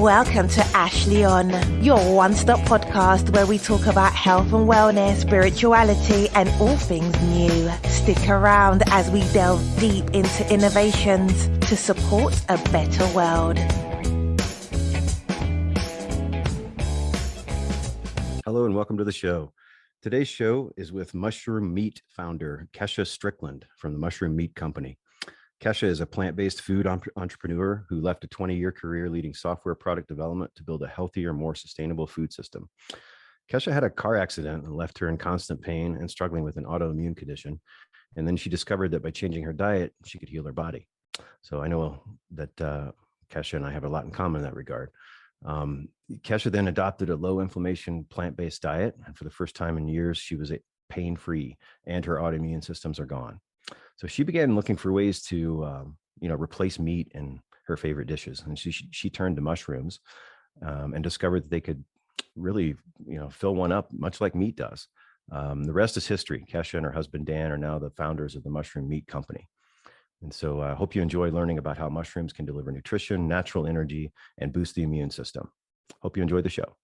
Welcome to Ashley On, your one-stop podcast where we talk about health and wellness, spirituality, and all things new. Stick around as we delve deep into innovations to support a better world. Hello and welcome to the show. Today's show is with Mushroom Meat founder Kesha Stickland from the Mushroom Meat Company. Kesha is a plant-based food entrepreneur who left a 20-year career leading software product development to build a healthier, more sustainable food system. Kesha had a car accident that left her in constant pain and struggling with an autoimmune condition. And then she discovered that by changing her diet, she could heal her body. So I know that Kesha and I have a lot in common in that regard. Kesha then adopted a low inflammation plant-based diet. And for the first time in years, she was pain-free and her autoimmune systems are gone. So she began looking for ways to, replace meat in her favorite dishes. And she turned to mushrooms and discovered that they could really, fill one up much like meat does. The rest is history. Kesha and her husband, Dan, are now the founders of the Mushroom Meat Company. And so I hope you enjoy learning about how mushrooms can deliver nutrition, natural energy, and boost the immune system. Hope you enjoy the show.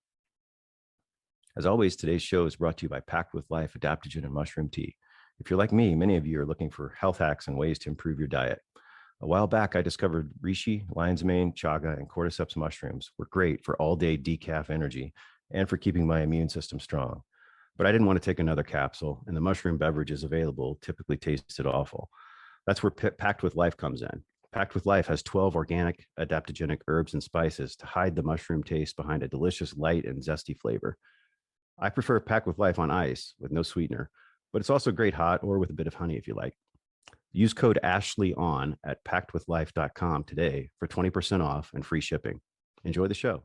As always, today's show is brought to you by Packed with Life Adaptogen and Mushroom Tea. If you're like me, many of you are looking for health hacks and ways to improve your diet. A while back, I discovered reishi, lion's mane, chaga, and cordyceps mushrooms were great for all-day decaf energy and for keeping my immune system strong. But I didn't want to take another capsule, and the mushroom beverages available typically tasted awful. That's where Packed with Life comes in. Packed with Life has 12 organic adaptogenic herbs and spices to hide the mushroom taste behind a delicious, light, and zesty flavor. I prefer Packed with Life on ice with no sweetener, but it's also great hot or with a bit of honey if you like. Use code ASHLEYON at packedwithlife.com today for 20% off and free shipping. Enjoy the show.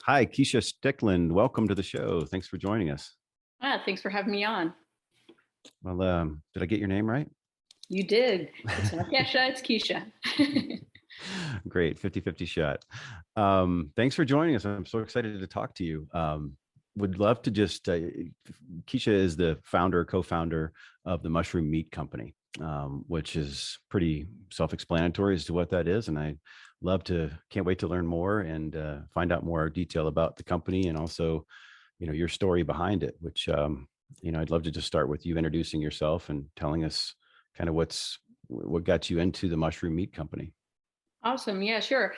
Hi, Kesha Stickland. Welcome to the show. Thanks for joining us. Thanks for having me on. Well, did I get your name right? You did. It's not Kesha, it's Kesha. Great, 50-50 shot. Thanks for joining us. I'm so excited to talk to you. Would love to just, Kesha is the co-founder of the Mushroom Meat Company, which is pretty self-explanatory as to what that is. And can't wait to learn more and find out more detail about the company and also, your story behind it, which, I'd love to just start with you introducing yourself and telling us kind of what got you into the Mushroom Meat Company. Awesome. Yeah, sure.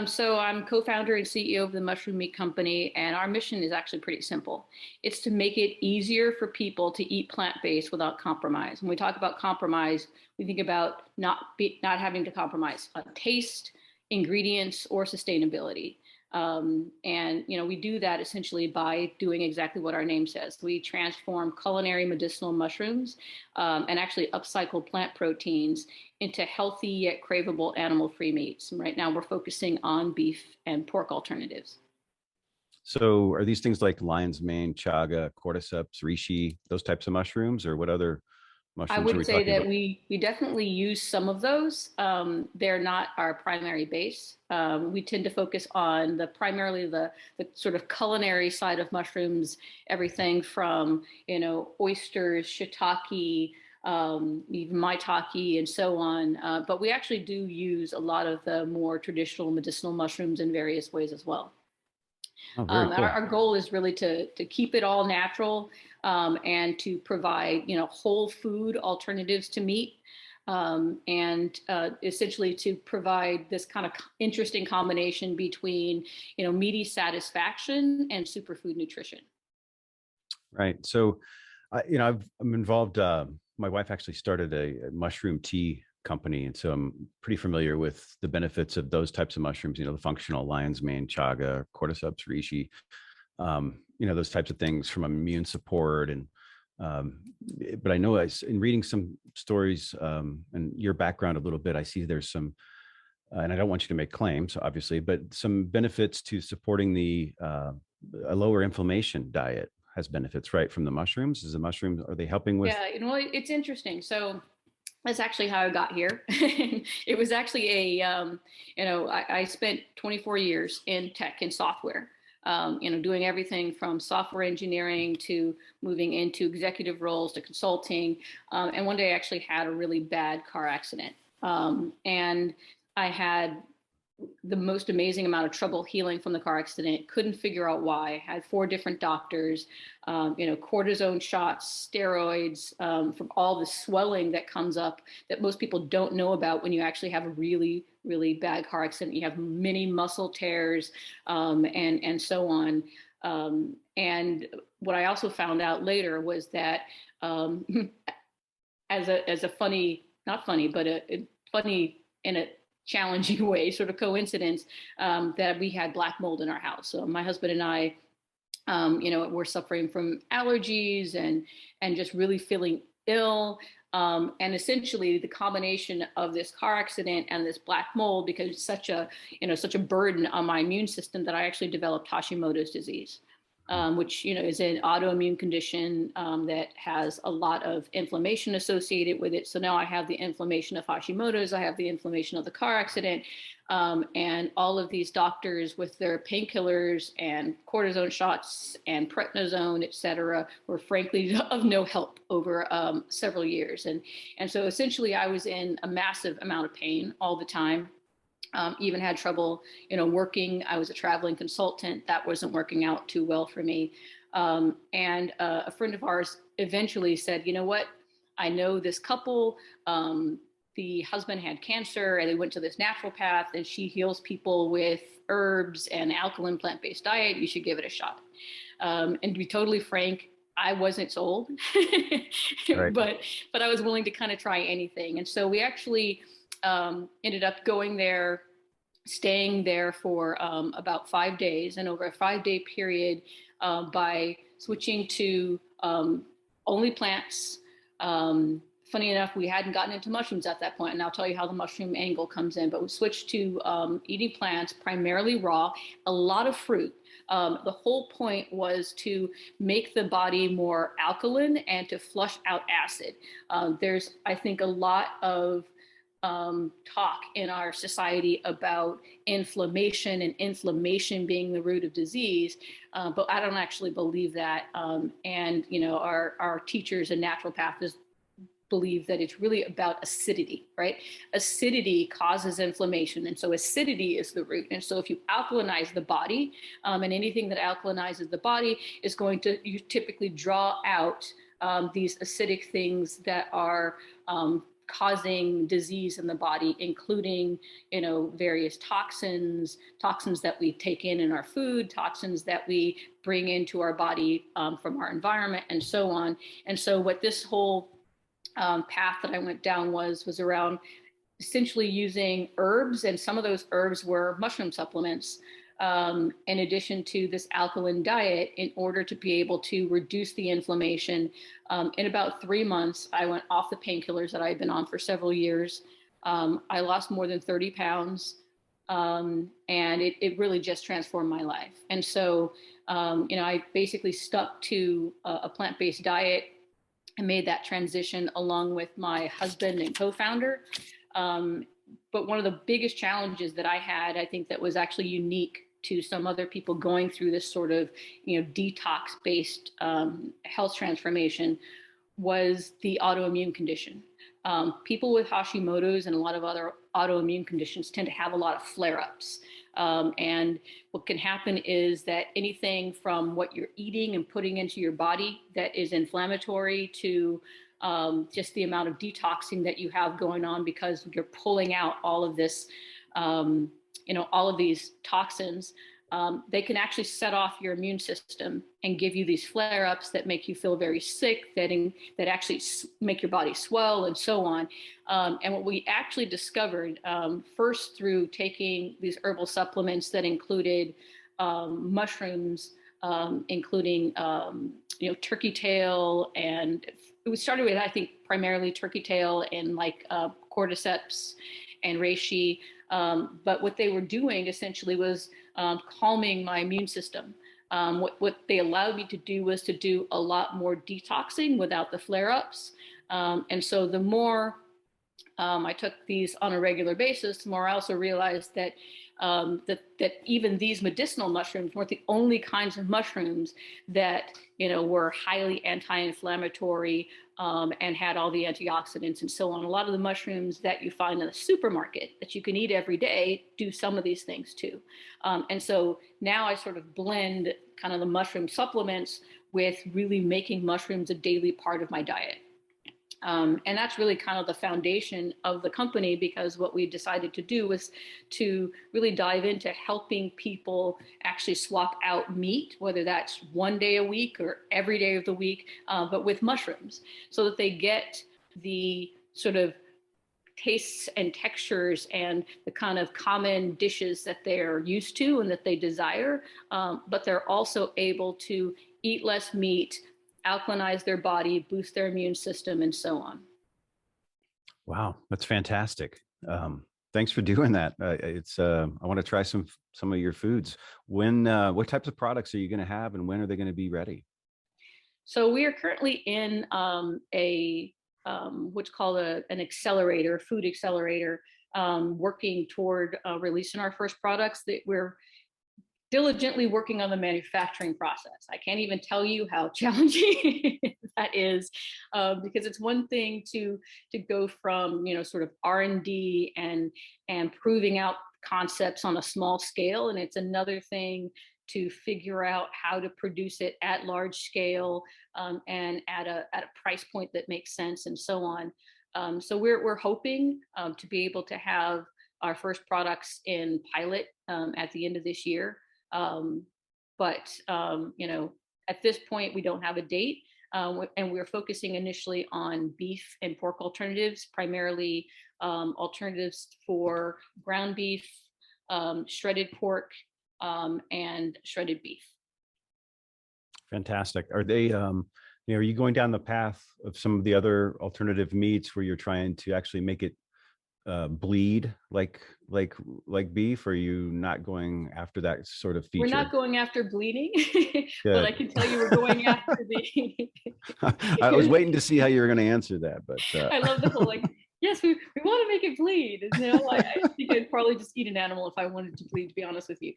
So I'm co-founder and CEO of the Mushroom Meat Company, and our mission is actually pretty simple. It's to make it easier for people to eat plant-based without compromise. When we talk about compromise, we think about not having to compromise taste, ingredients, or sustainability. We do that essentially by doing exactly what our name says. We transform culinary medicinal mushrooms and actually upcycle plant proteins into healthy yet craveable animal-free meats. And right now we're focusing on beef and pork alternatives. So are these things like lion's mane, chaga, cordyceps, reishi, those types of mushrooms, or what other mushrooms I would say that about? we definitely use some of those. They're not our primary base. We tend to focus on primarily the sort of culinary side of mushrooms, everything from, oysters, shiitake, even maitake and so on. But we actually do use a lot of the more traditional medicinal mushrooms in various ways as well. Oh, very cool. Our goal is really to keep it all natural and to provide, whole food alternatives to meat and essentially to provide this kind of interesting combination between, meaty satisfaction and superfood nutrition. Right. So, I'm involved. My wife actually started a mushroom tea company. And so I'm pretty familiar with the benefits of those types of mushrooms, the functional lion's mane, chaga, cordyceps, reishi, those types of things from immune support. And, but I know in reading some stories and your background a little bit, I see there's some, and I don't want you to make claims, obviously, but some benefits to supporting a lower inflammation diet has benefits, right? From the mushrooms. Are they helping with? Yeah, it's interesting. So that's actually how I got here. It was actually I spent 24 years in tech and software, doing everything from software engineering to moving into executive roles to consulting. And one day I actually had a really bad car accident. And I had the most amazing amount of trouble healing from the car accident. Couldn't figure out why. Had 4 different doctors, cortisone shots, steroids, from all the swelling that comes up that most people don't know about when you actually have a really, really bad car accident. You have many muscle tears, and so on. And what I also found out later was that, as a funny, not funny, but a funny in a challenging way, sort of coincidence, that we had black mold in our house. So my husband and I, were suffering from allergies and just really feeling ill. And essentially the combination of this car accident and this black mold, because it's such a burden on my immune system, that I actually developed Hashimoto's disease. Which is an autoimmune condition that has a lot of inflammation associated with it. So now I have the inflammation of Hashimoto's, I have the inflammation of the car accident, and all of these doctors with their painkillers and cortisone shots and prednisone, et cetera, were frankly of no help over several years. And so essentially I was in a massive amount of pain all the time. Even had trouble, working. I was a traveling consultant. That wasn't working out too well for me. And a friend of ours eventually said, you know what? I know this couple, the husband had cancer and they went to this naturopath and she heals people with herbs and alkaline plant-based diet. You should give it a shot. And to be totally frank, I wasn't sold, right. but I was willing to kind of try anything. And so we actually ended up going there, staying there for about 5 days. And over a 5-day period, by switching to only plants, funny enough, we hadn't gotten into mushrooms at that point, and I'll tell you how the mushroom angle comes in, but we switched to eating plants, primarily raw, a lot of fruit. The whole point was to make the body more alkaline and to flush out acid. There's, I think, a lot of talk in our society about inflammation and inflammation being the root of disease, but I don't actually believe that. And our teachers and naturopaths believe that it's really about acidity, right? Acidity causes inflammation, and so acidity is the root. And so if you alkalinize the body, and anything that alkalinizes the body is going to, you typically draw out these acidic things that are causing disease in the body, including, various toxins that we take in our food, toxins that we bring into our body from our environment, and so on. And so what this whole path that I went down was around essentially using herbs, and some of those herbs were mushroom supplements, in addition to this alkaline diet, in order to be able to reduce the inflammation. In about 3 months, I went off the painkillers that I had been on for several years. I lost more than 30 pounds, and it really just transformed my life. And so, I basically stuck to a plant-based diet and made that transition along with my husband and co-founder. But one of the biggest challenges that I had, I think that was actually unique to some other people going through this sort of, detox-based health transformation, was the autoimmune condition. People with Hashimoto's and a lot of other autoimmune conditions tend to have a lot of flare-ups. And what can happen is that anything from what you're eating and putting into your body that is inflammatory to just the amount of detoxing that you have going on because you're pulling out all of this, all of these toxins, they can actually set off your immune system and give you these flare-ups that make you feel very sick, that actually make your body swell and so on. And what we actually discovered, first through taking these herbal supplements that included mushrooms, including turkey tail, and it started with, I think, primarily turkey tail and cordyceps and reishi. But what they were doing essentially was calming my immune system. What they allowed me to do was to do a lot more detoxing without the flare-ups. And so the more I took these on a regular basis, the more I also realized that that even these medicinal mushrooms weren't the only kinds of mushrooms that were highly anti-inflammatory and had all the antioxidants and so on. A lot of the mushrooms that you find in the supermarket that you can eat every day do some of these things too. And so now I sort of blend kind of the mushroom supplements with really making mushrooms a daily part of my diet. And that's really kind of the foundation of the company, because what we decided to do was to really dive into helping people actually swap out meat, whether that's one day a week or every day of the week, but with mushrooms, so that they get the sort of tastes and textures and the kind of common dishes that they're used to and that they desire, but they're also able to eat less meat, alkalinize their body, boost their immune system, and so on. Wow, that's fantastic. Thanks for doing that. I want to try some of your foods. What types of products are you going to have, and when are they going to be ready? So we are currently in what's called an accelerator, food accelerator, working toward releasing our first products. That we're diligently working on the manufacturing process. I can't even tell you how challenging that is, because it's one thing to go from sort of R&D and proving out concepts on a small scale, and it's another thing to figure out how to produce it at large scale, and at a price point that makes sense, and so on. So we're hoping to be able to have our first products in pilot at the end of this year. But at this point, we don't have a date, and we're focusing initially on beef and pork alternatives, primarily alternatives for ground beef, shredded pork, and shredded beef. Fantastic. Are they, are you going down the path of some of the other alternative meats where you're trying to actually make it bleed like beef? Or are you not going after that sort of feature? We're not going after bleeding, Good. but I can tell you we're going after the. I was waiting to see how you were going to answer that, but I love the whole yes, we want to make it bleed. I think I'd probably just eat an animal if I wanted to bleed, to be honest with you.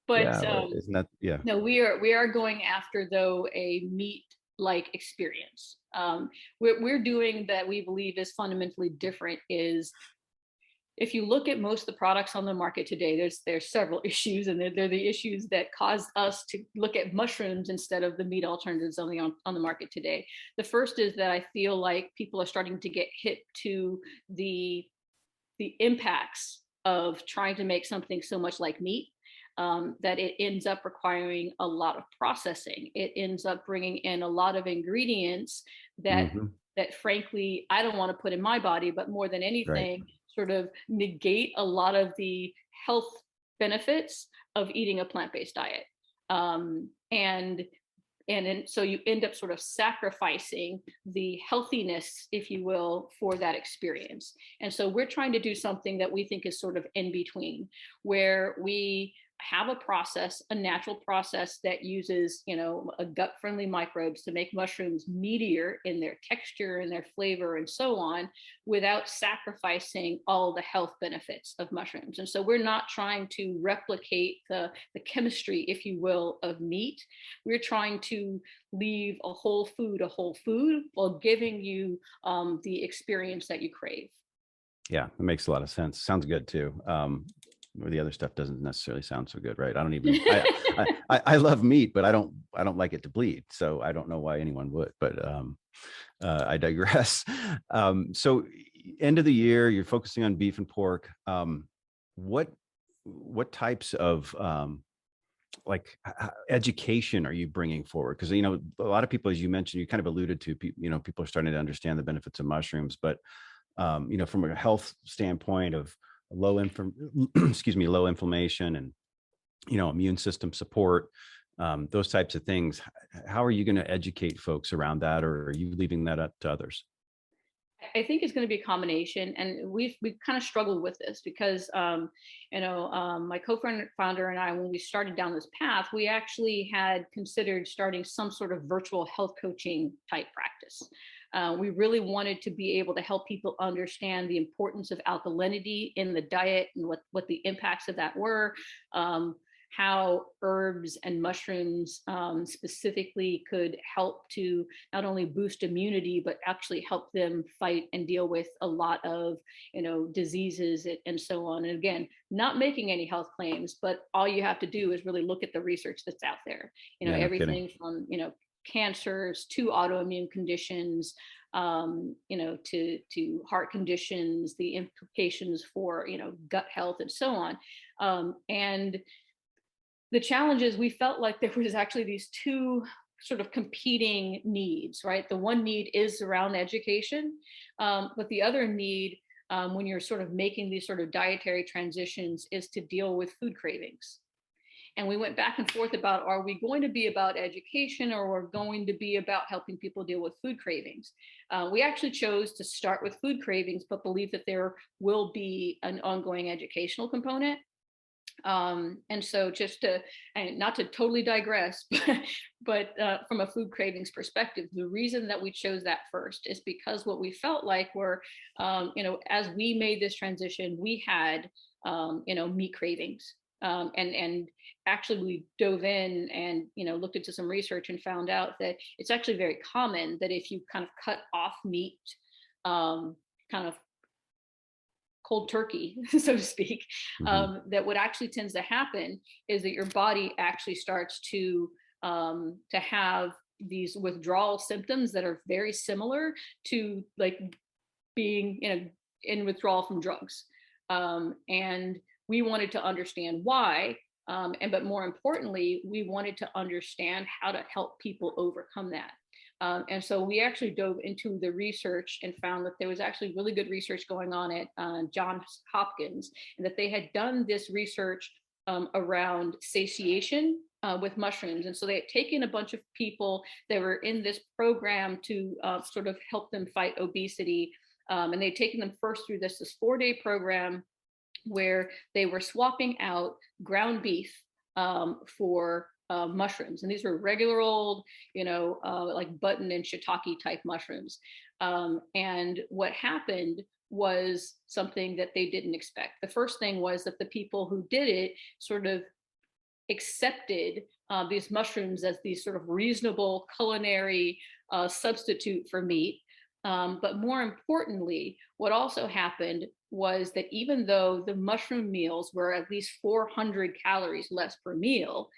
But yeah, isn't that no, we are going after, though, a meat-like experience. What we're doing that we believe is fundamentally different is, if you look at most of the products on the market today, there's several issues, and they're the issues that caused us to look at mushrooms instead of the meat alternatives on the market today. The first is that I feel like people are starting to get hip to the impacts of trying to make something so much like meat, that it ends up requiring a lot of processing. It ends up bringing in a lot of ingredients that frankly I don't want to put in my body, but more than anything, right, sort of negate a lot of the health benefits of eating a plant-based diet. And so you end up sort of sacrificing the healthiness, if you will, for that experience. And so we're trying to do something that we think is sort of in between, where we have a process, a natural process that uses, a gut-friendly microbes to make mushrooms meatier in their texture and their flavor and so on, without sacrificing all the health benefits of mushrooms. And so we're not trying to replicate the chemistry, if you will, of meat. We're trying to leave a whole food while giving you the experience that you crave. Yeah, it makes a lot of sense. Sounds good too. Where the other stuff doesn't necessarily sound so good, right? I don't even. I love meat, but I don't like it to bleed. So I don't know why anyone would. But I digress. So end of the year, you're focusing on beef and pork. What types of education are you bringing forward? Because a lot of people, as you mentioned, you kind of alluded to, people are starting to understand the benefits of mushrooms, but from a health standpoint of low inflammation and immune system support, those types of things, how are you going to educate folks around that, or are you leaving that up to others? I think it's going to be a combination, and we've kind of struggled with this because my co-founder and I, when we started down this path, we actually had considered starting some sort of virtual health coaching type practice. We really wanted to be able to help people understand the importance of alkalinity in the diet and what the impacts of that were. how herbs and mushrooms specifically could help to not only boost immunity, but actually help them fight and deal with a lot of, diseases and so on. And again, not making any health claims, but all you have to do is really look at the research that's out there. Yeah, no Everything kidding. from, cancers to autoimmune conditions, to heart conditions, the implications for, gut health and so on. And the challenge is we felt like there was actually these two sort of competing needs, right? The one need is around education, but the other need, when you're sort of making these sort of dietary transitions, is to deal with food cravings. And we went back and forth about, are we going to be about education, or we're going to be about helping people deal with food cravings? We actually chose to start with food cravings, but believe that there will be an ongoing educational component. And so just to, and not to totally digress, but from a food cravings perspective, the reason that we chose that first is because what we felt like were, as we made this transition, we had, meat cravings. And actually we dove in and, looked into some research and found out that it's actually very common that if you kind of cut off meat, kind of cold turkey, so to speak, that what actually tends to happen is that your body actually starts to have these withdrawal symptoms that are very similar to like being, in withdrawal from drugs. And we wanted to understand why, but more importantly, we wanted to understand how to help people overcome that. And so we actually dove into the research and found that there was actually really good research going on at Johns Hopkins, and that they had done this research around satiation with mushrooms. And so they had taken a bunch of people that were in this program to sort of help them fight obesity. And they'd taken them first through this 4-day program where they were swapping out ground beef for mushrooms. And these were regular old, like button and shiitake type mushrooms. And what happened was something that they didn't expect. The first thing was that the people who did it sort of accepted these mushrooms as these sort of reasonable culinary substitute for meat. But more importantly, what also happened was that even though the mushroom meals were at least 400 calories less per meal,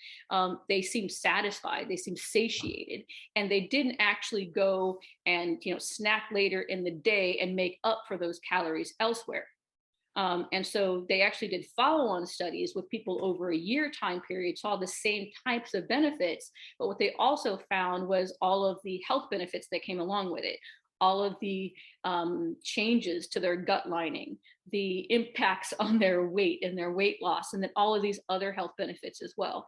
they seemed satisfied, they seemed satiated, and they didn't actually go and snack later in the day and make up for those calories elsewhere. And so they actually did follow-on studies with people over a year time period, saw the same types of benefits, but what they also found was all of the health benefits that came along with it. All of the changes to their gut lining, the impacts on their weight and their weight loss, and then all of these other health benefits as well.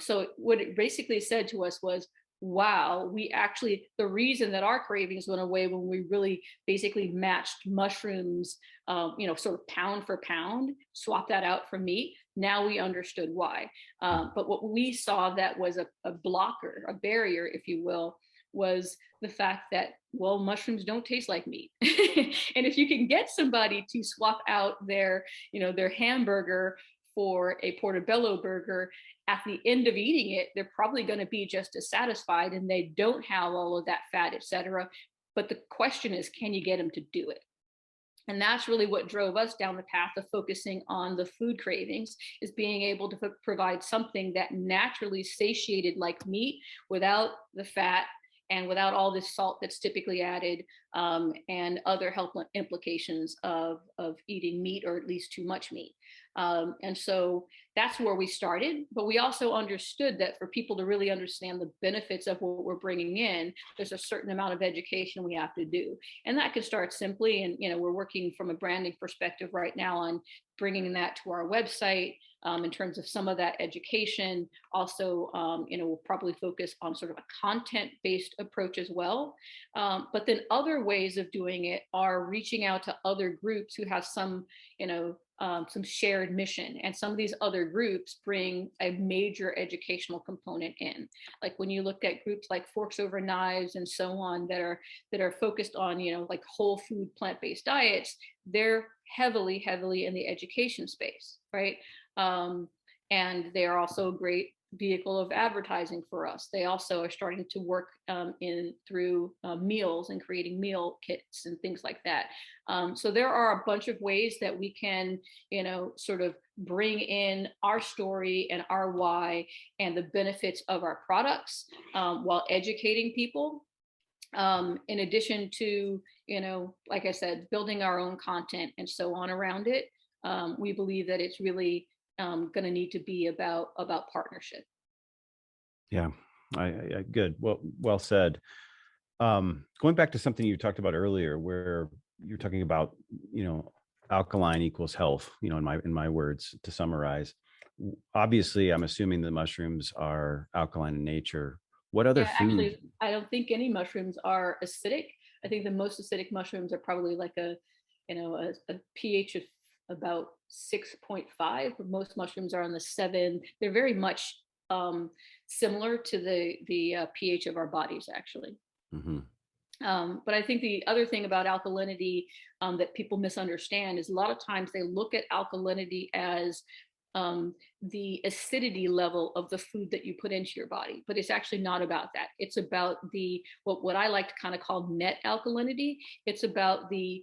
So what it basically said to us was, wow, the reason that our cravings went away when we really basically matched mushrooms, sort of pound for pound, swap that out for meat. Now we understood why. But what we saw that was a blocker, a barrier, if you will, was the fact that, well, mushrooms don't taste like meat. And if you can get somebody to swap out their hamburger for a portobello burger, at the end of eating it, they're probably going to be just as satisfied, and they don't have all of that fat, etc. But the question is, can you get them to do it? And that's really what drove us down the path of focusing on the food cravings, is being able to provide something that naturally satiated like meat without the fat and without all this salt that's typically added, and other health implications of eating meat, or at least too much meat. And so that's where we started. But we also understood that for people to really understand the benefits of what we're bringing in, there's a certain amount of education we have to do. And that can start simply, and we're working from a branding perspective right now on bringing that to our website. In terms of some of that education, also, we'll probably focus on sort of a content-based approach as well. But then other ways of doing it are reaching out to other groups who have some shared mission. And some of these other groups bring a major educational component in. Like when you look at groups like Forks Over Knives and so on that are focused on, like whole food, plant-based diets, they're heavily in the education space, right? And they are also a great vehicle of advertising for us. They also are starting to work through meals and creating meal kits and things like that. So there are a bunch of ways that we can, sort of bring in our story and our why and the benefits of our products while educating people. In addition to, like I said, building our own content and so on around it. We believe that it's really going to need to be about partnership. Yeah, I good. Well said. Going back to something you talked about earlier, where you're talking about, alkaline equals health. In my words, to summarize, obviously, I'm assuming the mushrooms are alkaline in nature. What other food? Actually, I don't think any mushrooms are acidic. I think the most acidic mushrooms are probably like a pH of about 6.5. Most mushrooms are on the 7. They're very much similar to the pH of our bodies, actually. Mm-hmm. But I think the other thing about alkalinity that people misunderstand is a lot of times they look at alkalinity as the acidity level of the food that you put into your body, but it's actually not about that. It's about what I like to kind of call net alkalinity. It's about the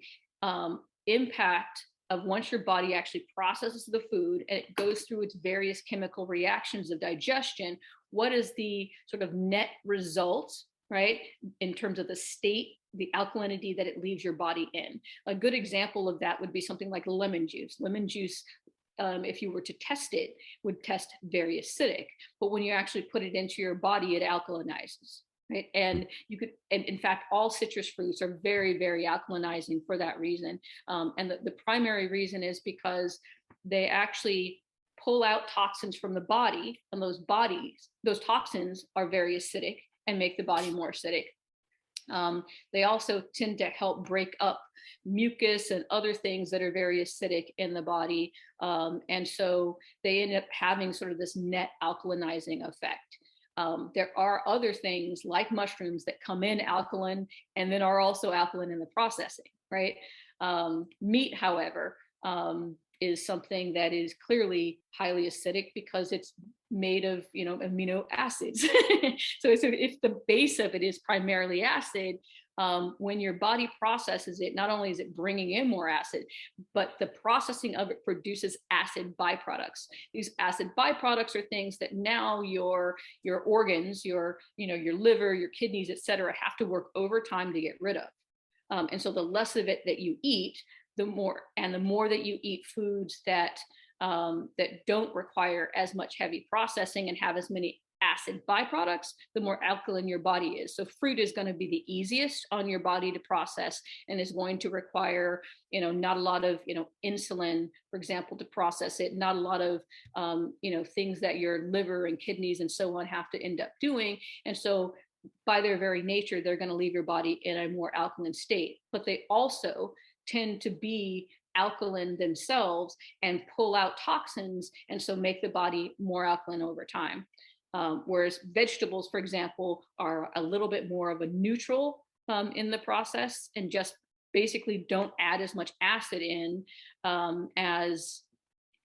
impact of once your body actually processes the food and it goes through its various chemical reactions of digestion, what is the sort of net result, right, in terms of the state, the alkalinity that it leaves your body in. A good example of that would be something like lemon juice. Lemon juice, if you were to test it, would test very acidic, but when you actually put it into your body, it alkalinizes. Right. And in fact, all citrus fruits are very, very alkalinizing for that reason. And the primary reason is because they actually pull out toxins from the body, and those toxins are very acidic and make the body more acidic. They also tend to help break up mucus and other things that are very acidic in the body. And so they end up having sort of this net alkalinizing effect. There are other things like mushrooms that come in alkaline and then are also alkaline in the processing, right? Meat, however, is something that is clearly highly acidic because it's made of, amino acids. So if the base of it is primarily acid, when your body processes it, not only is it bringing in more acid, but the processing of it produces acid byproducts. These acid byproducts are things that now your organs, your liver, your kidneys, et cetera, have to work overtime to get rid of. And so the less of it that you eat, the more that you eat foods that don't require as much heavy processing and have as many acid byproducts, the more alkaline your body is. So fruit is going to be the easiest on your body to process and is going to require, not a lot of, insulin, for example, to process it, not a lot of, things that your liver and kidneys and so on have to end up doing. And so by their very nature, they're going to leave your body in a more alkaline state, but they also tend to be alkaline themselves and pull out toxins and so make the body more alkaline over time. Whereas vegetables, for example, are a little bit more of a neutral in the process and just basically don't add as much acid in as,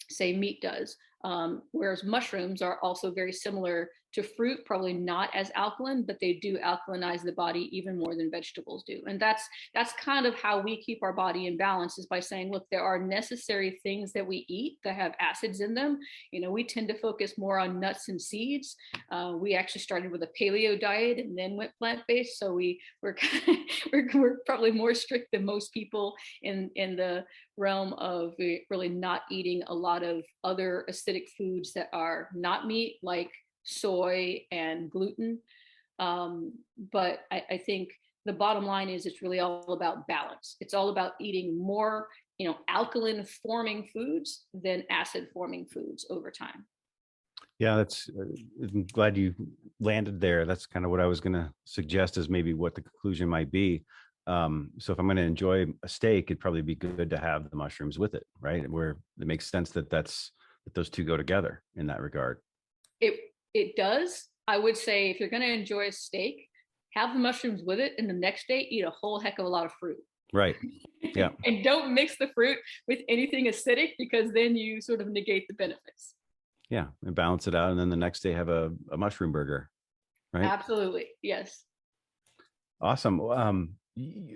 say, meat does. Whereas mushrooms are also very similar to fruit, probably not as alkaline, but they do alkalinize the body even more than vegetables do. And that's kind of how we keep our body in balance, is by saying, look, there are necessary things that we eat that have acids in them. We tend to focus more on nuts and seeds. We actually started with a paleo diet and then went plant-based. So we're probably more strict than most people in the realm of really not eating a lot of other acidic foods that are not meat, like soy and gluten. But I think the bottom line is it's really all about balance. It's all about eating more, alkaline forming foods than acid forming foods over time. Yeah, I'm glad you landed there. That's kind of what I was going to suggest as maybe what the conclusion might be. So if I'm going to enjoy a steak, it'd probably be good to have the mushrooms with it, right? Where it makes sense that those two go together in that regard. It does. I would say if you're going to enjoy a steak, have the mushrooms with it, and the next day eat a whole heck of a lot of fruit. Right. Yeah. And don't mix the fruit with anything acidic, because then you sort of negate the benefits. Yeah, and balance it out, and then the next day have a mushroom burger, right? Absolutely. Yes. Awesome.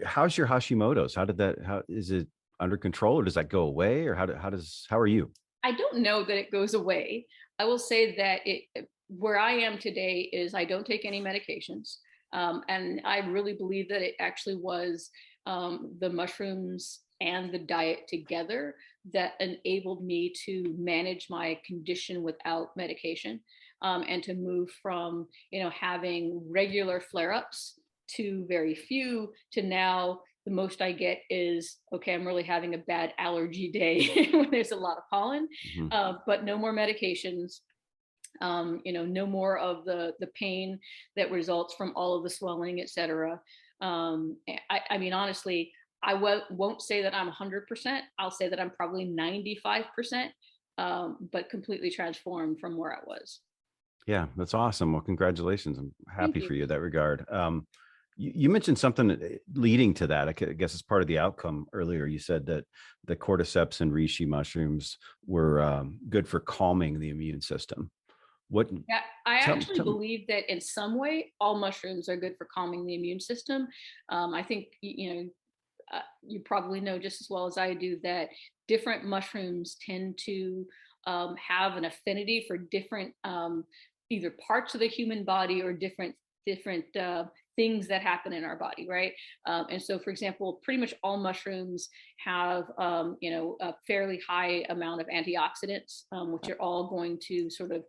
How's your Hashimoto's? How is it under control, or does that go away, or how are you? I don't know that it goes away. I will say that where I am today is I don't take any medications. And I really believe that it actually was the mushrooms and the diet together that enabled me to manage my condition without medication, and to move from, having regular flare-ups to very few, to now the most I get is, okay, I'm really having a bad allergy day when there's a lot of pollen, Mhm. but no more medications. No more of the pain that results from all of the swelling, et cetera. I mean, honestly, I won't say that I'm 100%. I'll say that I'm probably 95%, but completely transformed from where I was. Yeah, that's awesome. Well, congratulations. I'm Thank happy you. for you in that regard. You mentioned something leading to that. I guess it's part of the outcome earlier. You said that the cordyceps and reishi mushrooms were good for calming the immune system. What? Yeah, I Tell, actually tell. believe that in some way, all mushrooms are good for calming the immune system. I think, you probably know just as well as I do that different mushrooms tend to have an affinity for different either parts of the human body or different things that happen in our body, right? And so, for example, pretty much all mushrooms have a fairly high amount of antioxidants, which are all going to sort of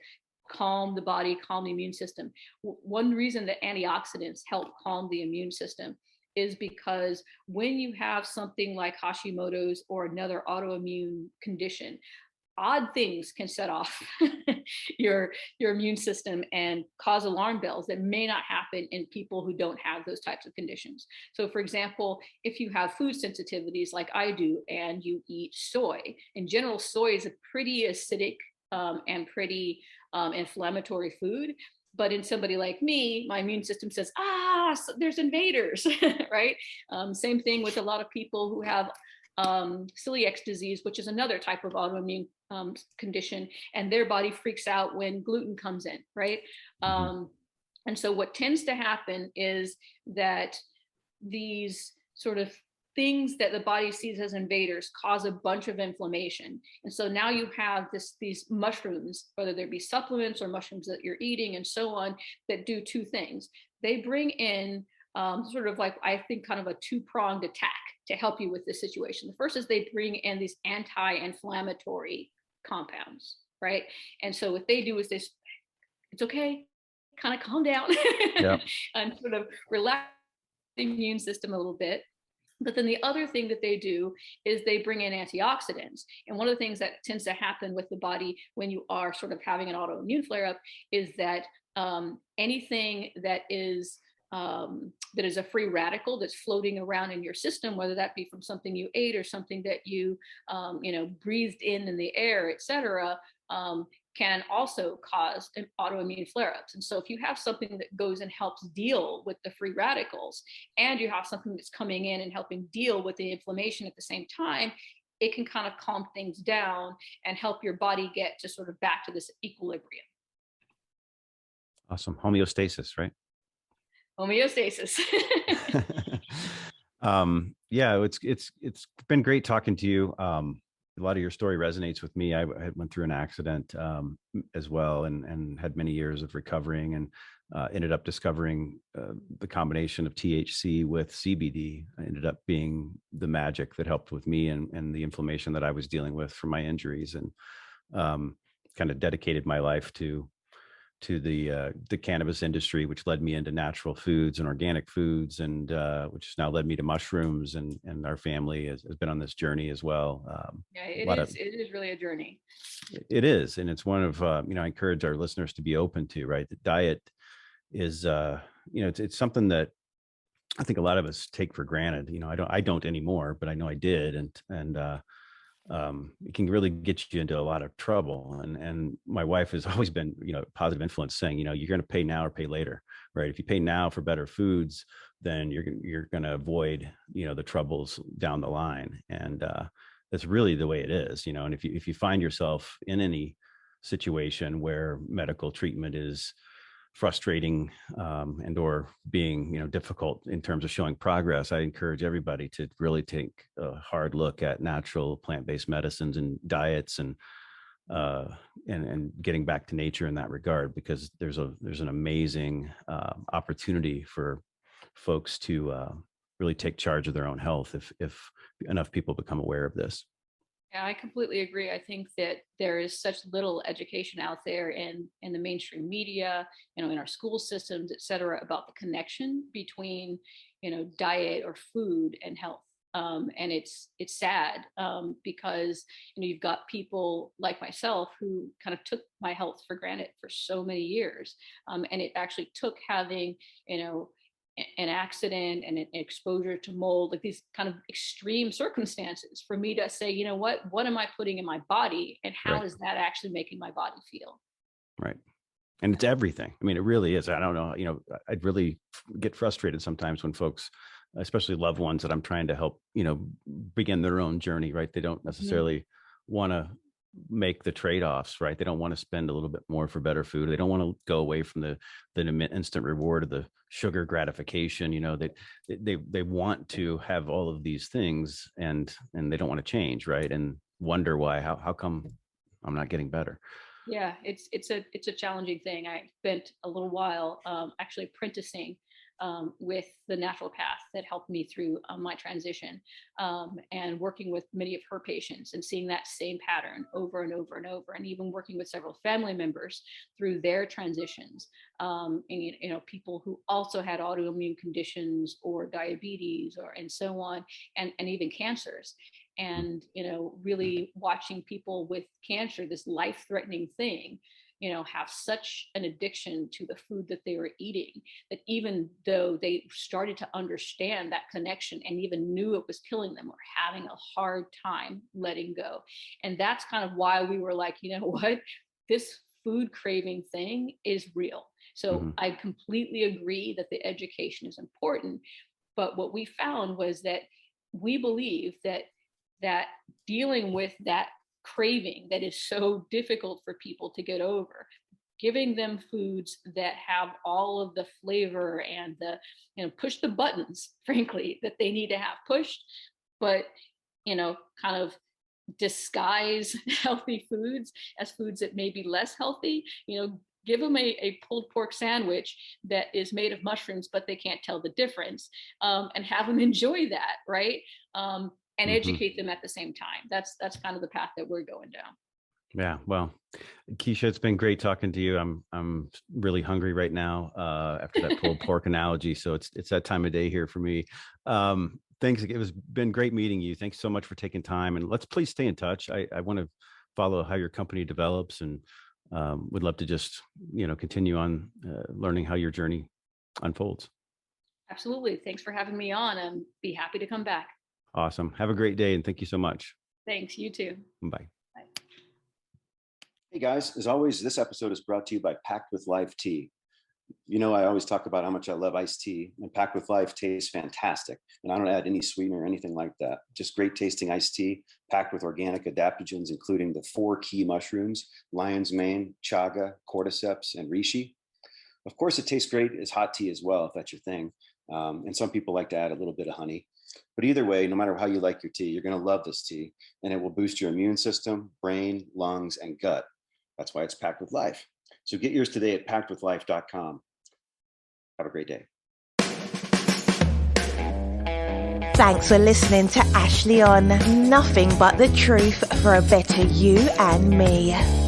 calm the body, calm the immune system. One reason that antioxidants help calm the immune system is because when you have something like Hashimoto's or another autoimmune condition, odd things can set off your immune system and cause alarm bells that may not happen in people who don't have those types of conditions. So for example, if you have food sensitivities like I do and you eat soy, in general, soy is a pretty acidic and pretty inflammatory food. But in somebody like me, my immune system says, so there's invaders, right? Same thing with a lot of people who have celiac disease, which is another type of autoimmune condition, and their body freaks out when gluten comes in, right? Mhm. And so what tends to happen is that these sort of things that the body sees as invaders cause a bunch of inflammation. And so now you have these mushrooms, whether they be supplements or mushrooms that you're eating and so on, that do two things. They bring in sort of like, I think, kind of a two-pronged attack to help you with this situation. The first is they bring in these anti-inflammatory compounds, right? And so what they do is this, it's okay, kind of calm down Yeah. and sort of relax the immune system a little bit. But then the other thing that they do is they bring in antioxidants. And one of the things that tends to happen with the body when you are sort of having an autoimmune flare up is that anything that is a free radical that's floating around in your system, whether that be from something you ate or something that you breathed in the air, et cetera, can also cause autoimmune flare-ups. And so if you have something that goes and helps deal with the free radicals, and you have something that's coming in and helping deal with the inflammation at the same time, it can kind of calm things down and help your body get to sort of back to this equilibrium. Awesome. Homeostasis, right? Homeostasis. Yeah, it's been great talking to you. A lot of your story resonates with me. I went through an accident as well, and had many years of recovering, and ended up discovering the combination of THC with CBD. Ended up being the magic that helped with me and the inflammation that I was dealing with from my injuries, and kind of dedicated my life to the cannabis industry, which led me into natural foods and organic foods, and which has now led me to mushrooms, and our family has been on this journey as well. Yeah, it is really a journey. It is, and it's one of I encourage our listeners to be open to, right? The diet is it's something that I think a lot of us take for granted. I don't anymore, but I know I did, and it can really get you into a lot of trouble. And my wife has always been, positive influence, saying, you're going to pay now or pay later, right? If you pay now for better foods, then you're going to avoid, the troubles down the line. And that's really the way it is, and if you find yourself in any situation where medical treatment is frustrating and or being difficult in terms of showing progress, I encourage everybody to really take a hard look at natural plant-based medicines and diets and getting back to nature in that regard, because there's an amazing opportunity for folks to really take charge of their own health if enough people become aware of this. Yeah, I completely agree. I think that there is such little education out there in the mainstream media, in our school systems, et cetera, about the connection between, diet or food and health. And it's sad because, you've got people like myself who kind of took my health for granted for so many years. And it actually took having, an accident and an exposure to mold, like these kind of extreme circumstances, for me to say, what am I putting in my body, and how Right. is that actually making my body feel? Right. And it's everything. I mean, it really is. I don't know, I'd really get frustrated sometimes when folks, especially loved ones that I'm trying to help, begin their own journey, right? They don't necessarily want to make the trade-offs, right? They don't want to spend a little bit more for better food. They don't want to go away from the instant reward of the sugar gratification. They want to have all of these things, and they don't want to change, right? And wonder why, how come I'm not getting better? Yeah, it's a challenging thing. I spent a little while actually apprenticing with the naturopath that helped me through my transition, and working with many of her patients and seeing that same pattern over and over and over, and even working with several family members through their transitions, and people who also had autoimmune conditions or diabetes and so on, and even cancers. And really watching people with cancer, this life-threatening thing, have such an addiction to the food that they were eating, that even though they started to understand that connection and even knew it was killing them, were having a hard time letting go. And that's kind of why we were like, what, this food craving thing is real. So I completely agree that the education is important. But what we found was that we believe that dealing with that craving that is so difficult for people to get over, giving them foods that have all of the flavor and the push the buttons, frankly, that they need to have pushed, but kind of disguise healthy foods as foods that may be less healthy. Give them a pulled pork sandwich that is made of mushrooms, but they can't tell the difference, and have them enjoy that, right? And educate them at the same time. That's kind of the path that we're going down. Yeah. Well, Kesha, it's been great talking to you. I'm really hungry right now after that pulled pork analogy. So it's that time of day here for me. Thanks. It was been great meeting you. Thanks so much for taking time, and let's please stay in touch. I want to follow how your company develops, and would love to just, continue on learning how your journey unfolds. Absolutely. Thanks for having me on. And be happy to come back. Awesome. Have a great day, and thank you so much. Thanks. You too. Bye. Bye. Hey guys, as always, this episode is brought to you by Packed with Life Tea. I always talk about how much I love iced tea, and Packed with Life tastes fantastic. And I don't add any sweetener or anything like that. Just great tasting iced tea, packed with organic adaptogens, including the 4 key mushrooms: lion's mane, chaga, cordyceps, and reishi. Of course, it tastes great as hot tea as well, if that's your thing. And some people like to add a little bit of honey. But either way, no matter how you like your tea, you're going to love this tea, and it will boost your immune system, brain, lungs, and gut. That's why it's packed with life. So get yours today at packedwithlife.com. Have a great day. Thanks for listening to Ashley on Nothing But the Truth for a Better You and Me.